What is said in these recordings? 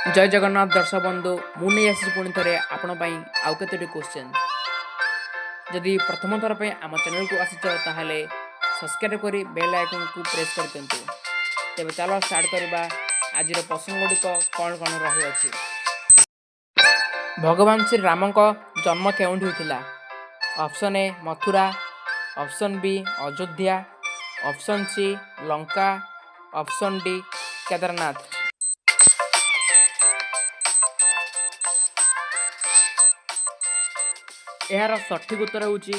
जय जगन्नाथ दर्शक बंधु मुझे आसी पुणी थे आपण आउ के क्वेश्चन जदि प्रथम थर पर आम चैनल को आसीच ताहले सब्सक्राइब करी बेल आइकन को प्रेस कर दिंतु। तेज चलो स्टार्ट करवा आज प्रश्न गुड़िक कौन कौन रही अछि। भगवान श्री राम जन्म केउंठी होइथिला? Option A Mathura, option B Ayodhya, option C Lanka, option D Kedarnath. यार सठिक उत्तर होउची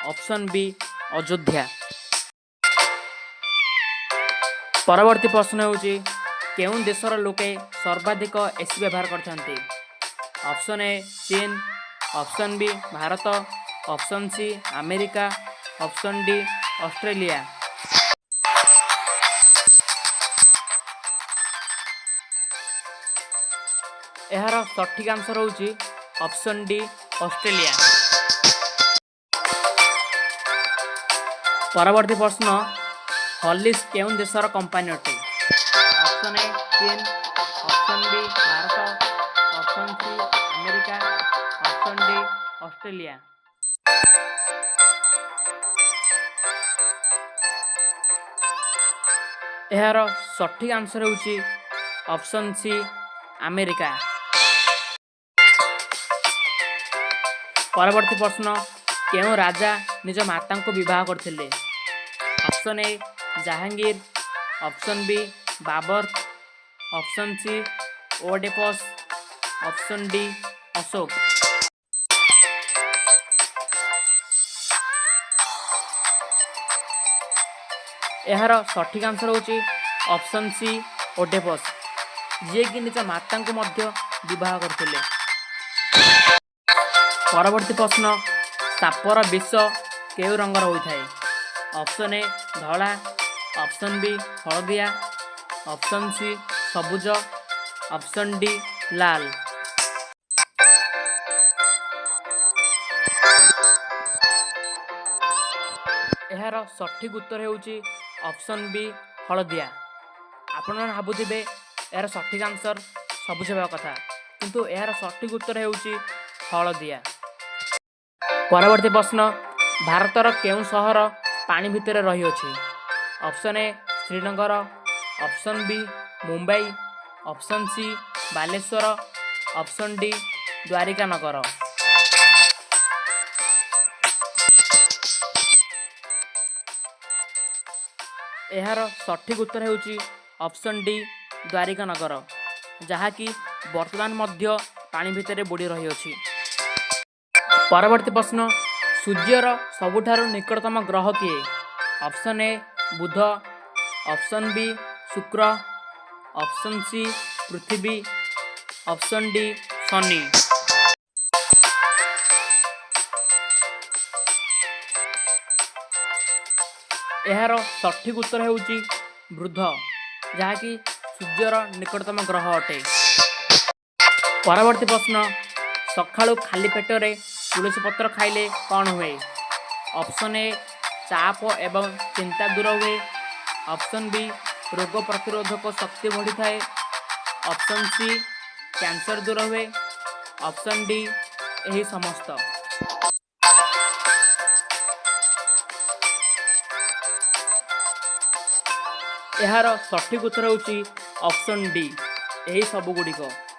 ऑप्शन बी अयोध्या। परवर्ती प्रश्न होउची केउं देशर लोके सर्वाधिक एसी व्यवहार करथांती? ऑप्शन ए चीन, option B Bharat, option C America, option D Australia. यार सठिक आंसर होउची ऑप्शन डी ऑस्ट्रेलिया। परवर्ती प्रश्न हॉर्लिक्स केउं देशर कंपनी अटे? ऑप्शन ए चीन, option B Bharat, option C America, option D Australia. यार सठिक आंसर होउची ऑप्शन सी अमेरिका। परवर्ती प्रश्न केउं राजा निज माता को विवाह करथिले? Option A Jahangir, option B Babur, option C Oedipus, option D Ashoka. यार सठिक आंसर होची ऑप्शन सी ओडेपस, जे कि निज माता को मध्य विवाह करथिले। परवर्ती प्रश्न सापर विष केउ रंगर होता है? ऑप्शन ए धला, ऑप्शन बी हलदिया, ऑप्शन सी सबुज, ऑप्शन डी लाल। यार सठिक उत्तर होउची ऑप्शन बी हलदिया। आपण भाबुथिबे यार सठिक आंसर सबुज हेबा कथा, किंतु यार सठिक उत्तर होउची हलदिया। परवर्ती प्रश्न भारतर केउं सहर पानी भितर रही अछि? Option A Srinagar, option B Mumbai, option C Baleshwar, option D Dwarika Nagar. यार सठिक उत्तर होउची ऑप्शन डी द्वारिका नगर, जहाँकि वर्तमान मध्य पानी भितर बुड़ी रही अछि। परवर्ती प्रश्न सूर्यर सबुठारु निकटतम ग्रह किए? ऑप्शन ए बुध, ऑप्शन बी शुक्र, ऑप्शन सी पृथ्वी, ऑप्शन डी शनि। यार सठिक उत्तर होउची बुध, जहाँकि सूर्यर निकटतम ग्रह अटे। परवर्ती प्रश्न सकाळु खाली पेटरे तुलसी पत्र खाइले कौन हुए? ऑप्शन ए चाप एवं चिंता दूर हुए, ऑप्शन बी रोग प्रतिरोधक शक्ति बढ़ी थाए, ऑप्शन सी कैंसर दूर हुए, ऑप्शन डी यही समस्त। यार सठिक उत्तर होउची ऑप्शन डी यही सब गुड़िक।